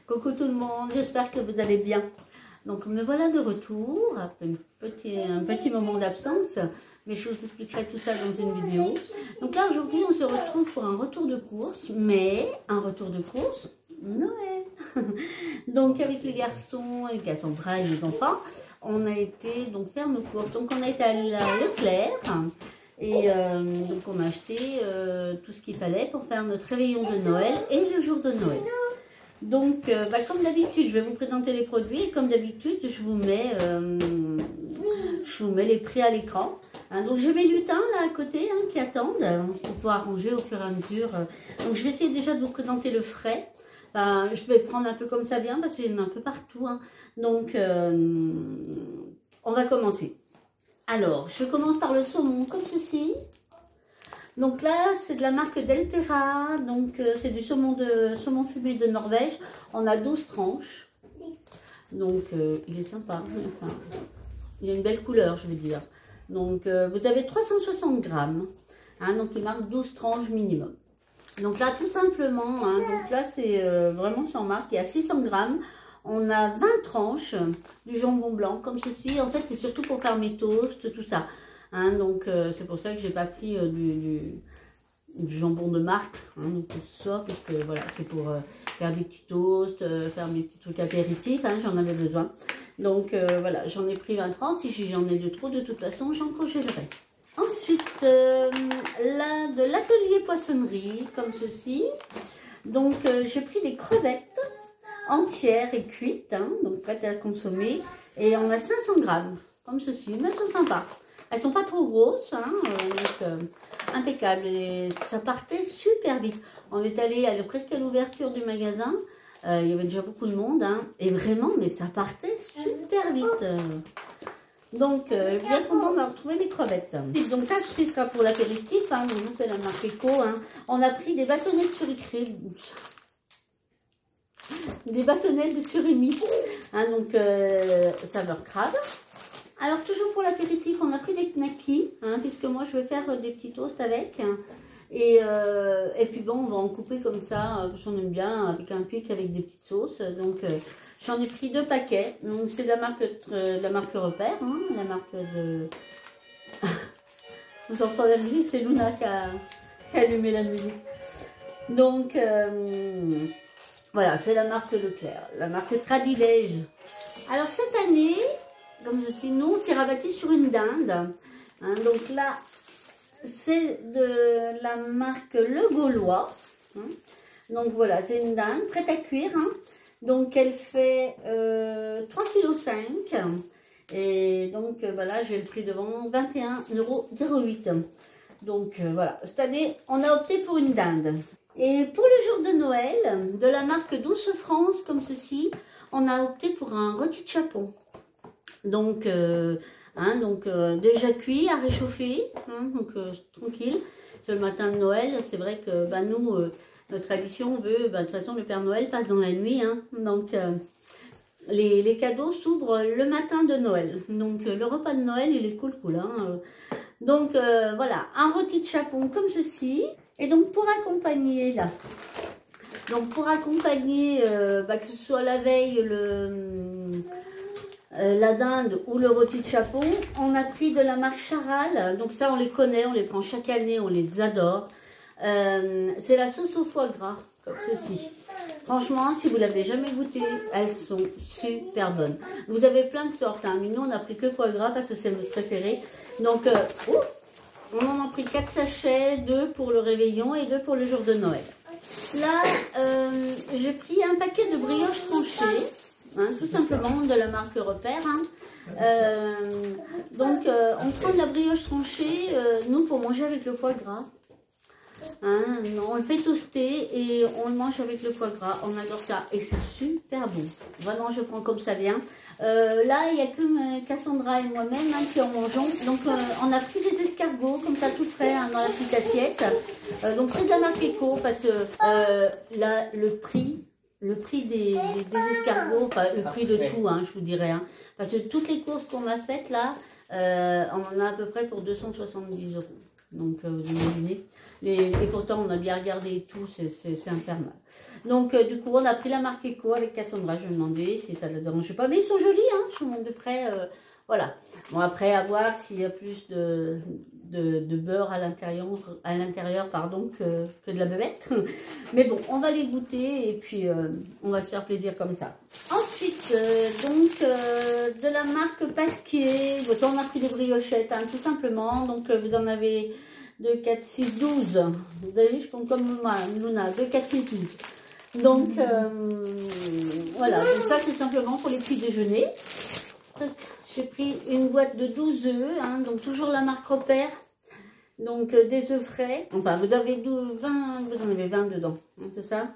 Coucou tout le monde, j'espère que vous allez bien. Donc me voilà de retour après un petit moment d'absence, mais je vous expliquerai tout ça dans une vidéo. Donc là aujourd'hui on se retrouve pour un retour de course, mais un retour de course Noël. Donc avec les garçons, avec Cassandra et les enfants, on a été donc faire nos courses. Donc on a été à Leclerc. Et donc on a acheté tout ce qu'il fallait pour faire notre réveillon de Noël et le jour de Noël. Donc comme d'habitude, je vais vous présenter les produits et comme d'habitude, je vous mets les prix à l'écran. Hein, donc j'ai mes lutins là à côté qui attendent pour pouvoir ranger au fur et à mesure. Donc je vais essayer déjà de vous présenter le frais. Je vais prendre un peu comme ça bien parce qu'il y en a un peu partout. Hein. Donc on va commencer. Alors, je commence par le saumon, comme ceci. Donc là, c'est de la marque Delpera. Donc, c'est du saumon fumé de Norvège. On a 12 tranches. Donc, il est sympa. Enfin, il a une belle couleur, je veux dire. Donc, vous avez 360 grammes. Hein, donc, il marque 12 tranches minimum. Donc là, tout simplement, hein, donc là, c'est vraiment sans marque. Il y a 600 grammes. On a 20 tranches du jambon blanc comme ceci. En fait, c'est surtout pour faire mes toasts, tout ça. Hein, donc, c'est pour ça que j'ai pas pris du jambon de marque. Hein, donc, tout ça, parce que voilà, c'est pour faire des petits toasts, faire des petits trucs apéritifs. Hein, j'en avais besoin. Donc, voilà, j'en ai pris 20 tranches. Si j'en ai de trop, de toute façon, j'en congélerai. Ensuite, là, de l'atelier poissonnerie, comme ceci. Donc, j'ai pris des crevettes entières et cuites, hein, donc prêtes à consommer, et on a 500 grammes, comme ceci, mais elles sont sympas. Elles sont pas trop grosses, hein, donc impeccable, et ça partait super vite. On est allé presque à l'ouverture du magasin, il y avait déjà beaucoup de monde, hein, et vraiment, mais ça partait super vite. Donc, bien content d'avoir trouvé des crevettes. Et donc, ça, ce sera pour l'apéritif, hein, c'est la marque Eco, hein. On a pris des bâtonnets de suricré. Des bâtonnets de surimi, hein, donc saveur crabe. Alors toujours pour l'apéritif, on a pris des knackis, hein, puisque moi je vais faire des petits toasts avec. Hein, et puis bon, on va en couper comme ça, parce qu'on aime bien, avec un pic, avec des petites sauces. Donc j'en ai pris 2 paquets. Donc c'est de la marque Repère, hein, la marque de... Vous entendez la musique, c'est Luna qui a allumé la musique. Donc... voilà, c'est la marque Leclerc, la marque Tradilège. Alors cette année, comme je sais, nous, on s'est rabattu sur une dinde. Hein, donc là, c'est de la marque Le Gaulois. Hein. Donc voilà, c'est une dinde prête à cuire. Hein. Donc elle fait 3,5 kg. Et donc voilà, j'ai le prix devant, 21,08 €. Donc voilà, cette année, on a opté pour une dinde. Et pour le jour de Noël, de la marque Douce France, comme ceci, on a opté pour un rôti de chapon. Donc, déjà cuit, à réchauffer, hein, donc tranquille. C'est le matin de Noël, c'est vrai que nous, notre tradition veut, de toute façon, le Père Noël passe dans la nuit. Hein, donc, les cadeaux s'ouvrent le matin de Noël. Donc, le repas de Noël, il est cool. Hein. Donc, voilà, un rôti de chapon comme ceci. Et donc pour accompagner là, que ce soit la veille la dinde ou le rôti de chapon, on a pris de la marque Charal. Donc ça on les connaît, on les prend chaque année, on les adore. C'est la sauce au foie gras comme ceci. Franchement, si vous l'avez jamais goûté, elles sont super bonnes. Vous avez plein de sortes, hein, mais nous on a pris que foie gras parce que c'est notre préféré. Donc on en a pris 4 sachets, 2 pour le réveillon et 2 pour le jour de Noël. Là, j'ai pris un paquet de brioches tranchées, hein, tout simplement de la marque Repère. Hein. On prend de la brioche tranchée, nous, pour manger avec le foie gras. Hein, on le fait toaster et on le mange avec le foie gras. On adore ça et c'est super bon. Vraiment, je prends comme ça vient. Là, il n'y a que Cassandra et moi-même qui en mangeons. Donc, on a pris des escargots comme ça tout près hein, dans la petite assiette. Donc, c'est de la marque Eco parce que là, le prix des escargots, enfin, le prix de tout, hein, je vous dirais. Hein, parce que toutes les courses qu'on a faites là, on en a à peu près pour 270 €. Donc, vous imaginez. Et pourtant, on a bien regardé et tout, c'est infernal. Donc du coup on a pris la marque Eco avec Cassandra. Je me demandais si ça ne le dérangeait pas, mais ils sont jolis, hein, je vous montre de près. Voilà. Bon, après, à voir s'il y a plus de beurre à l'intérieur, pardon, que de la bavette. Mais bon, on va les goûter et puis on va se faire plaisir comme ça. Ensuite, de la marque Pasquier, on a pris des briochettes, hein, tout simplement. Donc, vous en avez 2, 4, 6, 12. Vous avez vu, je compte comme Luna, 2, 4, 6, 12. Donc, voilà. Donc ça, c'est simplement pour les petits déjeuners. J'ai pris une boîte de 12 œufs, hein, donc toujours la marque Repère, donc des œufs frais. Enfin, vous avez 20, vous en avez 20 dedans, hein, c'est ça?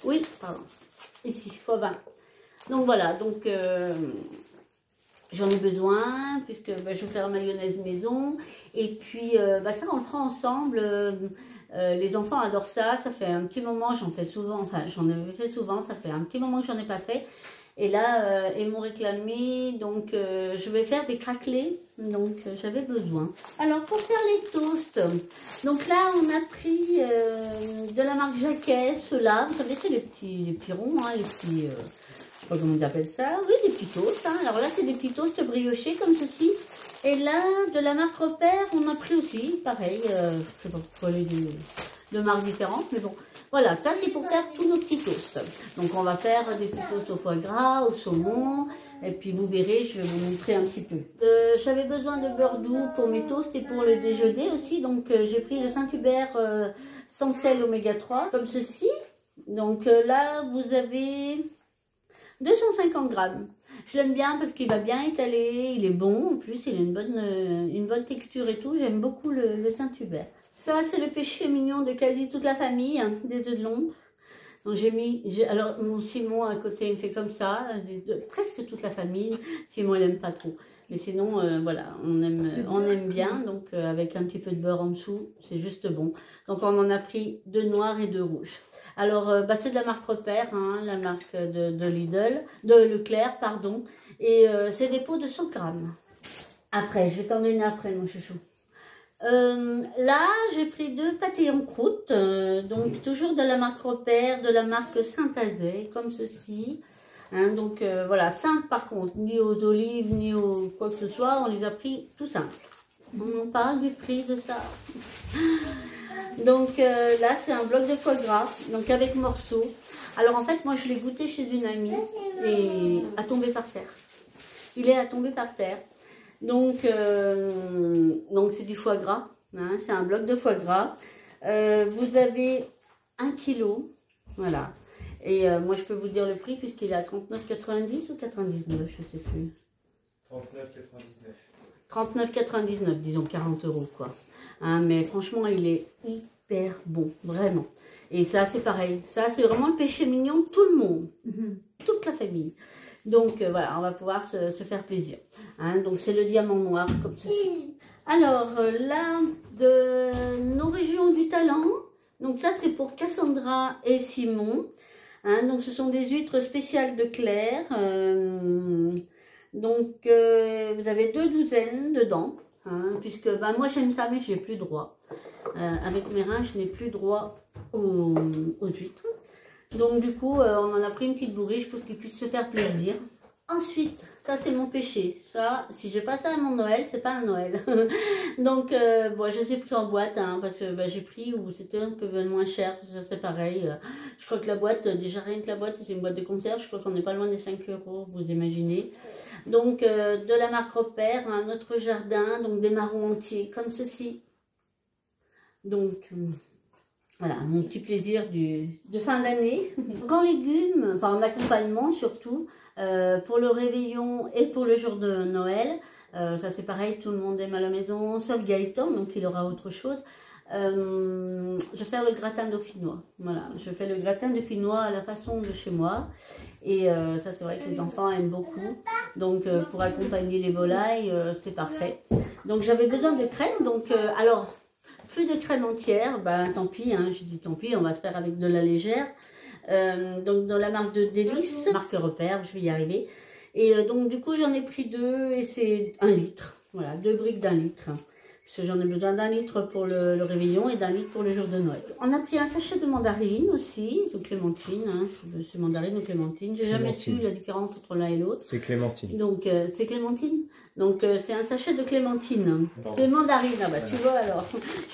Oui, pardon, ici, fois 20. Donc voilà, donc j'en ai besoin, puisque je vais faire mayonnaise maison, et puis ça on le fera ensemble. Les enfants adorent ça, ça fait un petit moment, j'en fais souvent, enfin j'en avais fait souvent, ça fait un petit moment que j'en ai pas fait. Et là, ils m'ont réclamé, donc je vais faire des craquelés, donc j'avais besoin. Alors, pour faire les toasts, donc là, on a pris de la marque Jacquet, ceux-là, vous savez, c'est les petits ronds, hein, les petits, je sais pas comment ils appellent ça, oui, des petits toasts, hein. Alors là, c'est des petits toasts briochés, comme ceci. Et là, de la marque Repère, on a pris aussi, pareil, je sais pas pourquoi les deux marques différentes, mais bon. Voilà, ça c'est pour faire tous nos petits toasts. Donc on va faire des petits toasts au foie gras, au saumon, et puis vous verrez, je vais vous montrer un petit peu. J'avais besoin de beurre doux pour mes toasts et pour le déjeuner aussi, donc j'ai pris le Saint-Hubert sans sel oméga 3, comme ceci. Donc là, vous avez 250 grammes. Je l'aime bien parce qu'il va bien étaler, il est bon, en plus il a une bonne texture et tout, j'aime beaucoup le Saint-Hubert. Ça, c'est le péché mignon de quasi toute la famille, hein, des œufs de l'ombre. Donc alors mon Simon à côté, il me fait comme ça, presque toute la famille. Simon, il n'aime pas trop. Mais sinon, voilà, on aime bien, donc avec un petit peu de beurre en dessous, c'est juste bon. Donc on en a pris 2 noirs et 2 rouges. Alors, c'est de la marque Repère, hein, la marque de Lidl, de Leclerc, pardon. Et c'est des pots de 100 grammes. Après, je vais t'en donner après, mon chouchou. Là, j'ai pris 2 pâtés en croûte, donc toujours de la marque Repère, de la marque Saint-Azé, comme ceci. Hein, donc voilà, simple par contre, ni aux olives, ni aux quoi que ce soit, on les a pris tout simple. On en parle du prix de ça. Donc là, c'est un bloc de foie gras, donc avec morceaux. Alors en fait, moi je l'ai goûté chez une amie et a tombé par terre. Il est à tomber par terre. Donc c'est du foie gras, hein, c'est un bloc de foie gras. Vous avez 1 kg, voilà. Et moi je peux vous dire le prix puisqu'il est à 39,90 ou 99, je sais plus. 39,99. 39,99, disons 40 €, quoi. Hein, mais franchement, il est hyper bon, vraiment. Et ça, c'est pareil. Ça, c'est vraiment le péché mignon de tout le monde, toute la famille. Donc voilà, on va pouvoir se faire plaisir. Hein, donc c'est le diamant noir comme ceci. Alors là, de nos régions du talent. Donc ça c'est pour Cassandra et Simon. Hein, donc ce sont des huîtres spéciales de Claire. Donc vous avez 2 douzaines dedans. Hein, puisque moi j'aime ça mais je n'ai plus droit. Avec mes reins je n'ai plus droit aux huîtres. Donc du coup, on en a pris une petite bourriche pour qu'il puisse se faire plaisir. Ensuite, ça c'est mon péché. Ça, si j'ai pas ça à mon Noël, c'est pas un Noël. Donc, bon, je les ai pris en boîte, hein, parce que j'ai pris où c'était un peu moins cher. C'est pareil. Je crois que la boîte, déjà rien que la boîte, c'est une boîte de conserve. Je crois qu'on n'est pas loin des 5 €, vous imaginez. Donc, de la marque Repère, un autre jardin, donc des marrons entiers, comme ceci. Donc... voilà, mon petit plaisir de fin d'année. En légumes, enfin en accompagnement surtout, pour le réveillon et pour le jour de Noël. Ça c'est pareil, tout le monde aime à la maison, sauf Gaëtan, donc il aura autre chose. Je vais faire le gratin dauphinois. Voilà, je fais le gratin dauphinois à la façon de chez moi. Et ça c'est vrai que les enfants aiment beaucoup. Donc pour accompagner les volailles, c'est parfait. Donc j'avais besoin de crème, donc alors... plus de crème entière, tant pis, hein, je dis tant pis, on va se faire avec de la légère. Donc dans la marque de Délice, marque Repère, je vais y arriver. Et donc du coup j'en ai pris 2 et c'est 1 litre. Voilà, 2 briques d'1 litre. Parce que j'en ai besoin d'1 litre pour le réveillon et d'1 litre pour le jour de Noël. On a pris un sachet de mandarines aussi, de clémentine. Hein. C'est mandarine ou clémentine. J'ai jamais su la différence entre l'un et l'autre. C'est clémentine. Donc, c'est clémentine. Donc, c'est un sachet de clémentine. C'est mandarine. Ah bah, voilà. Tu vois alors.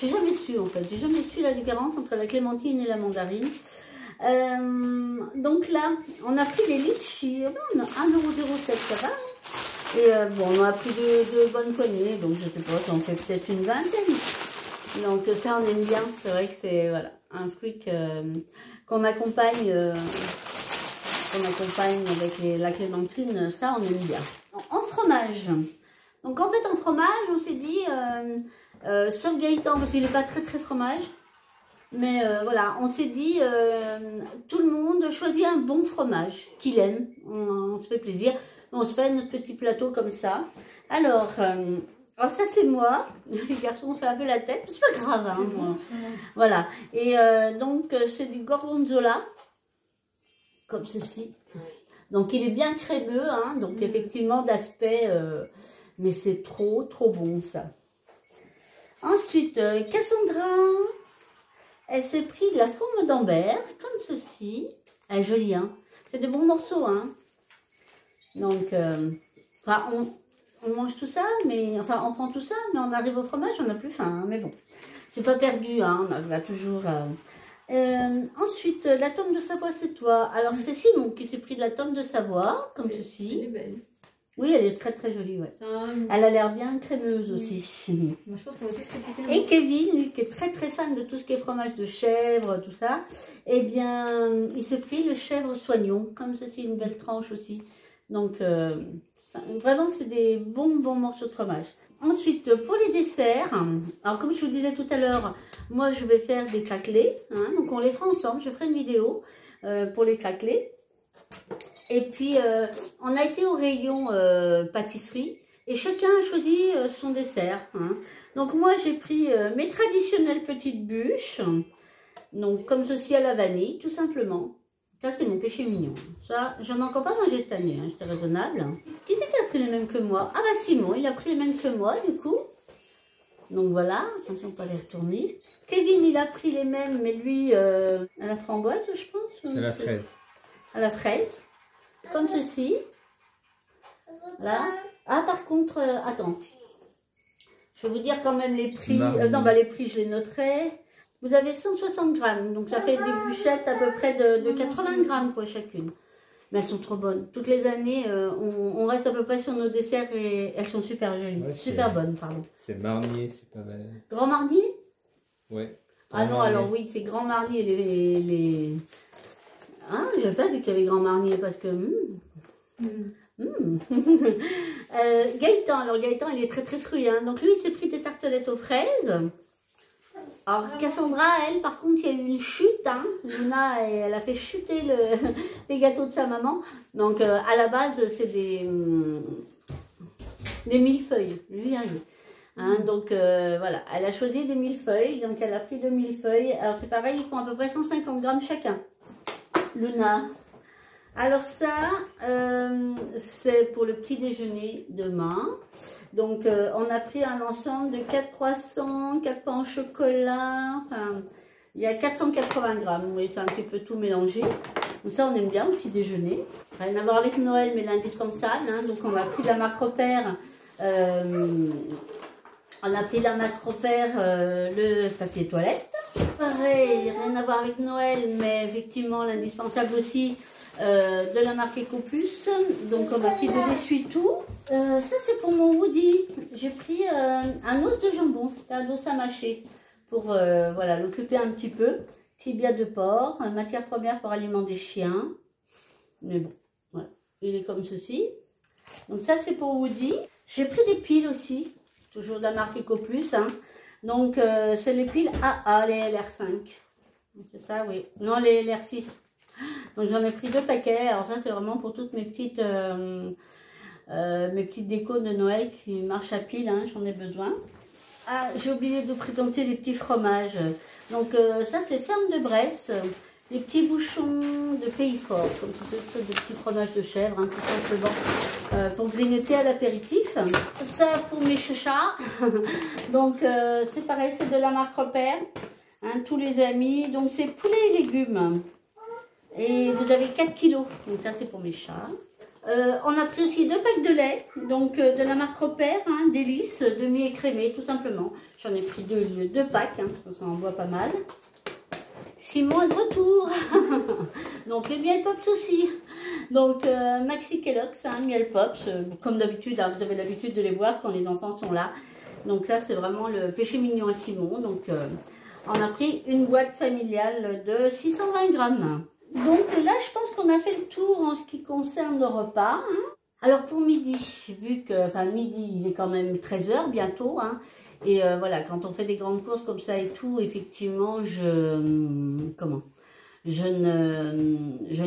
J'ai jamais su en fait. J'ai jamais su la différence entre la clémentine et la mandarine. Donc là, on a pris des litchis. On a 1,07 €, ça va. Et bon, on a pris de bonnes poignées, donc je sais pas, ça en fait peut-être une vingtaine. Donc ça, on aime bien. C'est vrai que c'est voilà, un fruit qu'on accompagne avec la clémentine. Ça, on aime bien. En fromage. Donc en fait, en fromage, on s'est dit, sauf Gaëtan, parce qu'il n'est pas très fromage. Mais voilà, on s'est dit, tout le monde choisit un bon fromage qu'il aime. On se fait plaisir. On se fait notre petit plateau comme ça. Alors ça c'est moi. Les garçons fait un peu la tête, mais c'est pas grave. Hein, moi. Voilà. Et donc c'est du gorgonzola, comme ceci. Donc il est bien crémeux, hein, donc effectivement d'aspect, mais c'est trop bon ça. Ensuite, Cassandra, elle s'est pris de la fourme d'Ambert, comme ceci. Elle est jolie, hein. C'est de bons morceaux, hein. Donc, enfin, on mange tout ça, mais enfin, on prend tout ça, mais on arrive au fromage, on n'a plus faim, hein, mais bon, c'est pas perdu, hein, on arrivera toujours. Ensuite, la tome de Savoie, c'est toi. Alors, c'est Simon qui s'est pris de la tome de Savoie, comme ceci. Elle est belle. Oui, elle est très jolie, ouais. Elle a l'air bien crémeuse aussi. Moi, je pense qu'on va tous et Kevin, lui, qui est très fan de tout ce qui est fromage de chèvre, tout ça, eh bien, il s'est pris le chèvre soignon, comme ceci, une belle tranche aussi. Donc, vraiment, c'est des bons morceaux de fromage. Ensuite, pour les desserts, alors comme je vous disais tout à l'heure, moi, je vais faire des craquelés. Hein, donc, on les fera ensemble. Je ferai une vidéo pour les craquelés. Et puis, on a été au rayon pâtisserie et chacun a choisi son dessert. Hein. Donc, moi, j'ai pris mes traditionnelles petites bûches. Donc, comme ceci à la vanille, tout simplement. Ça, c'est mon péché mignon. Ça, j'en ai encore pas mangé cette année. Hein. J'étais raisonnable. Qui c'est qui a pris les mêmes que moi? Ah bah, Simon, il a pris les mêmes que moi, du coup. Donc, voilà. Attention, pas les retourner. Kevin, il a pris les mêmes, mais lui, à la framboise, je pense. C'est à la fraise. À la fraise. Comme ceci. Voilà. Ah, par contre, attends. Je vais vous dire quand même les prix. Non, bah, les prix, je les noterai. Vous avez 160 grammes, donc ça fait des bûchettes à peu près de 80 grammes quoi, chacune. Mais elles sont trop bonnes. Toutes les années, on reste à peu près sur nos desserts et elles sont super jolies. Ouais, super bonnes, pardon. C'est Marnier, c'est pas mal. Grand Marnier? Ouais. Ah non, Marnier. Alors oui, c'est Grand Marnier. Les... Ah, je n'avais pas dit qu'il y avait Grand Marnier parce que... Gaëtan, alors Gaëtan, il est très fruit. Hein. Donc lui, il s'est pris des tartelettes aux fraises. Alors Cassandra, elle, par contre, il y a eu une chute. Hein. Luna, elle a fait chuter les gâteaux de sa maman. Donc, à la base, c'est des millefeuilles. Lui, arrive. Hein, donc, voilà. Elle a choisi des millefeuilles. Donc, elle a pris 2 millefeuilles. Alors, c'est pareil, ils font à peu près 150 grammes chacun. Luna. Alors, ça, c'est pour le petit déjeuner demain. Donc, on a pris un ensemble de 4 croissants, 4 pains au chocolat. Enfin, il y a 480 grammes. Oui, c'est un petit peu tout mélangé. Donc, ça, on aime bien au petit déjeuner. Rien à voir avec Noël, mais l'indispensable. Hein. Donc, on a pris de la marque Repère. On a pris de la marque Repère le papier toilette. Pareil, rien à voir avec Noël, mais effectivement, l'indispensable aussi. De la marque Ecopus, donc on a pris de l'essuie-tout. Ça c'est pour mon Woody. J'ai pris un os de jambon, c'était un os à mâcher pour voilà, l'occuper un petit peu. Tibia de porc, matière première pour aliment des chiens. Mais bon, voilà. Il est comme ceci. Donc ça c'est pour Woody. J'ai pris des piles aussi, toujours de la marque Ecopus. Hein. Donc c'est les piles AA, les LR5. C'est ça, oui. Non, les LR6. Donc j'en ai pris 2 paquets. Alors ça c'est vraiment pour toutes mes petites décos de Noël qui marchent à pile. Hein, j'en ai besoin. Ah, j'ai oublié de vous présenter les petits fromages. Donc ça c'est Ferme de Bresse des petits bouchons de pays fort, comme ce des petits fromages de chèvre, hein, tout simplement, pour grignoter à l'apéritif. Ça pour mes chachas. Donc c'est pareil, c'est de la marque Repère, hein, tous les amis. Donc c'est poulet et légumes. Et vous avez 4 kilos, donc ça c'est pour mes chats. On a pris aussi 2 packs de lait, donc de la marque Repère, hein, délices, demi-écrémé, tout simplement. J'en ai pris 2 packs, hein, ça en boit pas mal. Simon est de retour. Donc les miel pops aussi. Donc Maxi Kellogg's, hein, miel pops, comme d'habitude, hein, vous avez l'habitude de les voir quand les enfants sont là. Donc là c'est vraiment le péché mignon à Simon. Donc on a pris une boîte familiale de 620 grammes. Donc là, je pense qu'on a fait le tour en ce qui concerne le repas. Hein. Alors pour midi, vu que, enfin midi, il est quand même 13 h bientôt. Hein, et voilà, quand on fait des grandes courses comme ça et tout, effectivement, je ne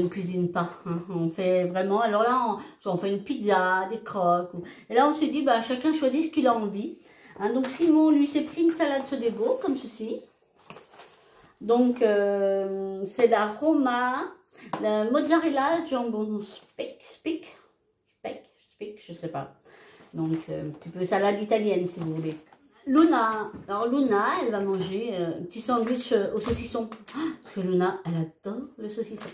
cuisine pas. Hein. On fait vraiment, alors là, on fait une pizza, des croques. Et là, on s'est dit, bah, chacun choisit ce qu'il a envie. Hein, donc Simon, lui, s'est pris une salade Sodebo, comme ceci. Donc, c'est la Roma, la mozzarella, jambon speck, je sais pas. Donc, un petit peu salade italienne, si vous voulez. Luna, alors Luna, elle va manger un petit sandwich au saucisson. Parce que Luna, elle adore le saucisson.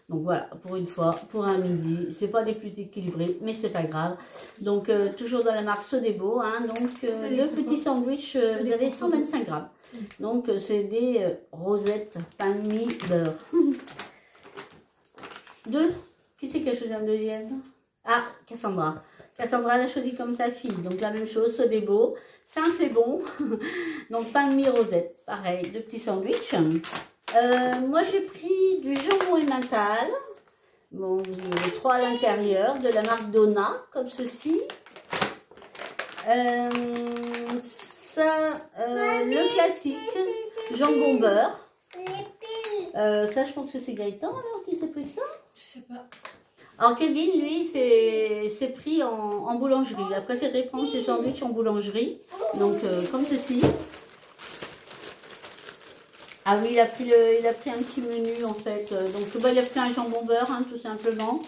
Donc voilà, pour une fois, pour un midi, c'est pas des plus équilibrés, mais c'est pas grave. Donc toujours dans la marque Sodebo, hein, donc le petit sandwich, vous avez 125 grammes. Donc c'est des rosettes pain de mie beurre. 2. Qui c'est qui a choisi un deuxième? Ah, Cassandra. Cassandra l'a choisi comme sa fille. Donc la même chose, Sodebo, simple et bon. Donc pain de mie rosette, pareil, 2 petits sandwichs. Moi j'ai pris du jambon emmental, bon, 3 à l'intérieur, de la marque Donna, comme ceci. Le classique, jambon beurre. Ça je pense que c'est Gaëtan alors qui s'est pris ça. Je sais pas. Alors Kevin lui s'est pris en boulangerie, il a préféré prendre ses sandwichs en boulangerie, donc comme ceci. Ah oui, il a pris un petit menu en fait. Donc bah, il a pris un jambon beurre, hein, tout simplement,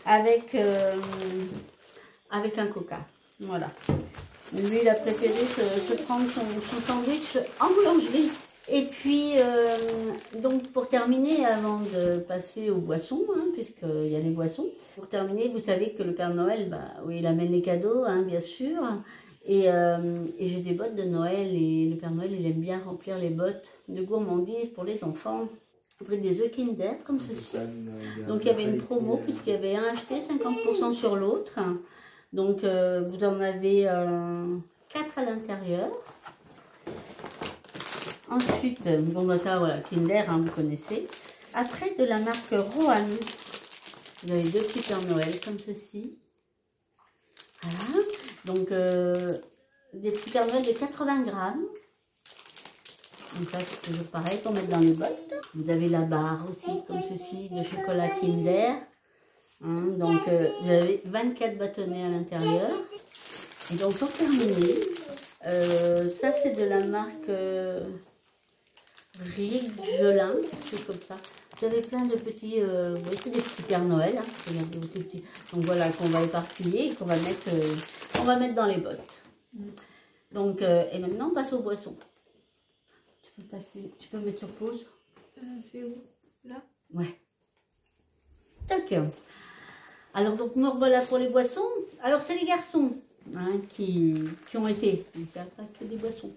avec un coca. Voilà. Lui, il a préféré se prendre son sandwich en boulangerie. Et puis, donc pour terminer, avant de passer aux boissons, hein, puisqu'il y a les boissons, pour terminer, vous savez que le Père Noël, bah, oui, il amène les cadeaux, hein, bien sûr. Et j'ai des bottes de Noël et le Père Noël, il aime bien remplir les bottes de gourmandises pour les enfants. J'ai pris des œufs Kinder comme ceci. Donc il y avait une promo puisqu'il y avait un acheté 50% sur l'autre. Donc vous en avez 4 à l'intérieur. Ensuite, bon bah ça voilà, Kinder, hein, vous connaissez. Après de la marque Rohan. Vous avez 2 petits Père Noël comme ceci. Voilà. Donc, des petits Père Noël de 80 grammes. Donc ça, c'est toujours pareil pour mettre dans les bottes. Vous avez la barre aussi, comme ceci, de chocolat Kinder. Hein, donc, vous avez 24 bâtonnets à l'intérieur. Et donc, pour terminer, ça, c'est de la marque Rigelin, quelque chose comme ça. Vous avez plein de petits, vous voyez, c'est des petits Père Noël. Hein, regardez, des petits. Donc voilà, qu'on va éparpiller et qu'on va mettre, dans les bottes. Donc, et maintenant, on passe aux boissons. Tu peux mettre sur pause. C'est où? Là? Ouais. Tac. Alors, donc, nous revoilà pour les boissons. Alors, c'est les garçons, hein, qui ont été. Il n'y a pas que des boissons.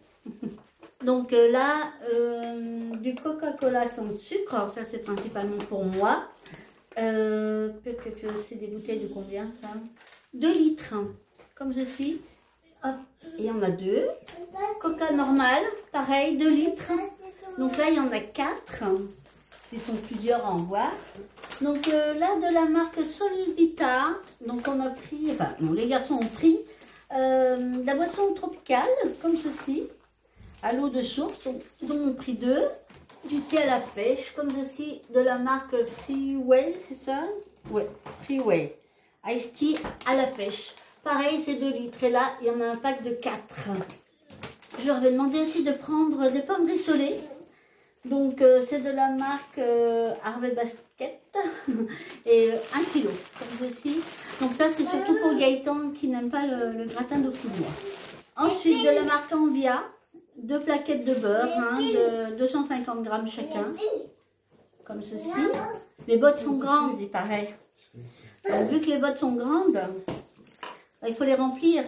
Donc là, du Coca-Cola sans sucre. Alors ça, c'est principalement pour moi. C'est des bouteilles de combien, ça? 2 litres. Comme ceci. Hop. Et on a 2. Coca normal, pareil, 2 litres. Donc là, il y en a 4. Ils sont plusieurs à en voir. Donc là, de la marque Solvita. Donc on a pris, enfin non, les garçons ont pris la boisson tropicale, comme ceci. À l'eau de source, donc ils en ont pris 2. Du thé à la pêche, comme ceci, de la marque Freeway, c'est ça? Ouais, Freeway. Ice tea à la pêche. Pareil, c'est 2 litres. Et là, il y en a un pack de 4. Je leur vais demander aussi de prendre des pommes rissolées. Donc c'est de la marque Harvey Basket et 1 kg comme ceci. Donc ça c'est surtout pour Gaëtan qui n'aime pas le gratin dauphinois. Ensuite de la marque Envia, 2 plaquettes de beurre de 250 grammes chacun, comme ceci. Les bottes sont grandes, il paraît. Donc, vu que les bottes sont grandes, il faut les remplir.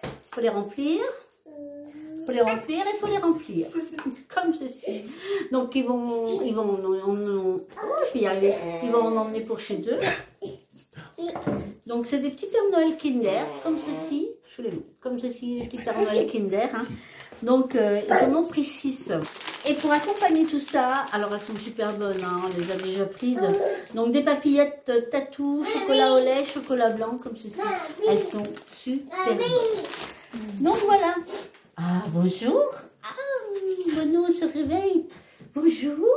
Il faut les remplir. Il faut les remplir et il faut les remplir. Comme ceci. Donc ils vont oh, je vais y arriver. Ils vont en emmener pour chez eux. Donc c'est des petits Pères Noël Kinder, comme ceci. Je les montre. Comme ceci, les petits Pères Noël Kinder. Donc ils en ont pris 6. Et pour accompagner tout ça, alors elles sont super bonnes, on les a déjà prises. Donc des papillettes tatou, chocolat au lait, chocolat blanc, comme ceci. Elles sont super bonnes. Donc voilà. Ah, bonjour. Ah, Bono se réveille. Bonjour.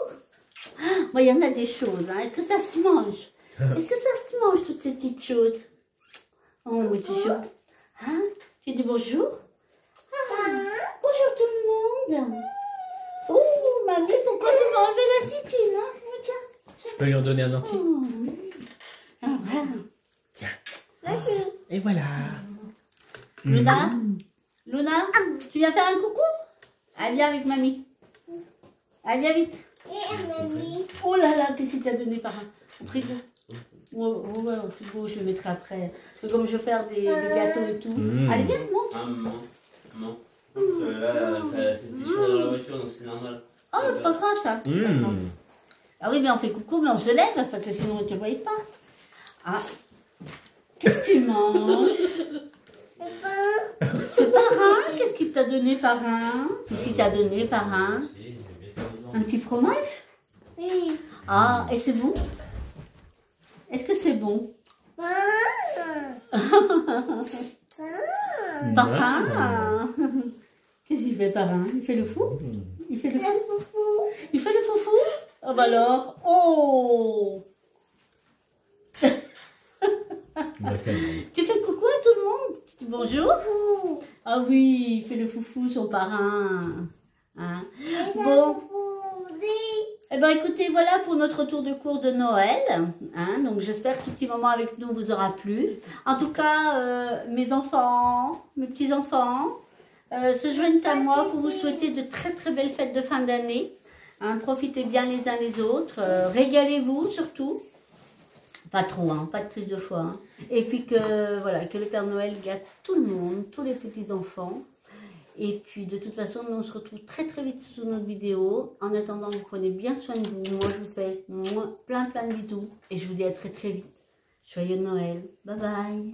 Bon, il y en a des choses. Est-ce que ça se mange? Est-ce que ça se mange, toutes ces petites choses? Oh, mon Dieu. Hein? Tu dis bonjour? Ah, bonjour tout le monde. Oh, mamie, pourquoi tu m'as enlevé la citine, hein? Tiens. Je peux lui en donner un entier. Oh. Ah, voilà. Tiens. Merci. Et voilà. Luna? Luna, tu viens faire un coucou? Allez, viens avec mamie. Allez, viens vite. Oh là là, qu'est-ce qu'il t'a donné par un au frigo? Ouais, au frigo, je le mettrai après. C'est comme je vais faire des gâteaux et tout. Allez, viens, monte. Maman. Là, c'est du chaud dans la voiture, donc c'est normal. Oh, c'est pas grave ça. Ah oui, mais on fait coucou, mais on se lève, parce que sinon on ne te voyait pas. Ah, qu'est-ce que tu manges? C'est parrain. Qu'est-ce qu'il t'a donné, parrain? Qu'est-ce qu'il t'a donné, parrain? Un petit fromage? Oui. Ah, et c'est bon? Est-ce que c'est bon? Parrain? Qu'est-ce qu'il fait, parrain? Il fait le fou? Il fait le fou? Il fait le foufou? Oh bah alors, oh! Tu fais coucou à tout le monde? Tu dis bonjour? Ah oui, il fait le foufou, son parrain. Hein? Bon. Eh ben écoutez, voilà pour notre tour de cours de Noël. Hein? Donc j'espère que ce petit moment avec nous vous aura plu. En tout cas, mes enfants, mes petits-enfants, se joignent à moi pour vous souhaiter de très très belles fêtes de fin d'année. Hein? Profitez bien les uns les autres. Régalez-vous surtout. Pas trop, hein, pas de prise de foi. Hein. Et puis que, voilà, que le Père Noël gâte tout le monde, tous les petits-enfants. Et puis de toute façon, nous on se retrouve très très vite sur notre vidéo. En attendant, vous prenez bien soin de vous. Moi, je vous fais plein de bisous. Et je vous dis à très très vite. Joyeux Noël. Bye bye.